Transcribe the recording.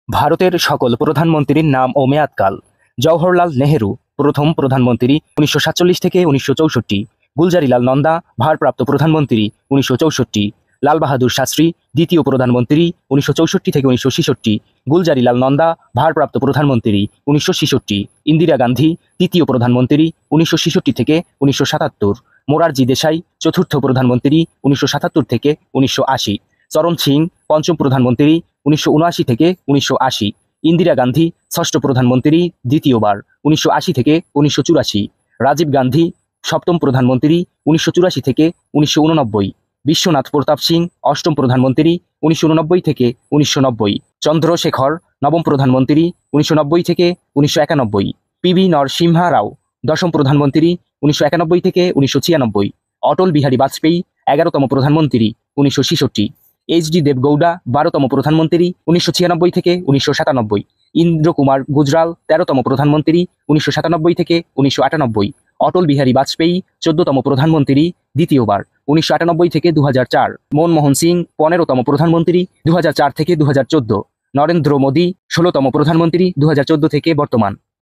ভারতের সকল প্রধানমন্ত্রীর নাম ও মেয়াদকাল। জওহরলাল নেহেরু, প্রথম প্রধানমন্ত্রী ১৯৪৭ থেকে ১৯৬৪। গুলজারিলাল নন্দা, ভারপ্রাপ্ত প্রধানমন্ত্রী ১৯৬৪। লাল বাহাদুর শাস্ত্রী, দ্বিতীয় প্রধানমন্ত্রী ১৯৬৪ থেকে ১৯৬৬। গুলজারিলাল নন্দা, ভারপ্রাপ্ত প্রধানমন্ত্রী ১৯৬৬। ইন্দিরা গান্ধী, তৃতীয় প্রধানমন্ত্রী ১৯৬৬ থেকে ১৯৭৭। মোরারজি দেশাই, চতুর্থ প্রধানমন্ত্রী ১৯৭৭ থেকে ১৯৮০। চরণ সিং, পঞ্চম প্রধানমন্ত্রী ১৯৭৯ থেকে ১৯৮০। ইন্দিরা গান্ধী, ষষ্ঠ প্রধানমন্ত্রী দ্বিতীয়বার ১৯৮০ থেকে ১৯৮৪। রাজীব গান্ধী, সপ্তম প্রধানমন্ত্রী ১৯৮৪ থেকে ১৯৮৯। বিশ্বনাথ প্রতাপ সিং, অষ্টম প্রধানমন্ত্রী ১৯৮৯ থেকে ১৯৯০। চন্দ্রশেখর, নবম প্রধানমন্ত্রী ১৯৯০ থেকে ১৯৯১। পিবি নরসিমহা রাও, দশম প্রধানমন্ত্রী ১৯৯১ থেকে ১৯৯৬। অটল বিহারী বাজপেয়ী, ১১তম প্রধানমন্ত্রী ১৯৬৬। এইচ.ডি. দেবগৌড়া, ১২তম প্রধানমন্ত্রী ১৯৯৬ থেকে ১৯৯৭। ইন্দ্র কুমার গুজরাল, ১৩তম প্রধানমন্ত্রী ১৯৯৭ থেকে ১৯৯৮। অটল বিহারী বাজপেয়ী, ১৪তম প্রধানমন্ত্রী দ্বিতীয়বার ১৯৯৮ থেকে ২০০৪। মনমোহন সিং, ১৫তম প্রধানমন্ত্রী ২০০৪ থেকে ২০১৪। নরেন্দ্র মোদী, ১৬তম প্রধানমন্ত্রী ২০১৪ থেকে বর্তমান।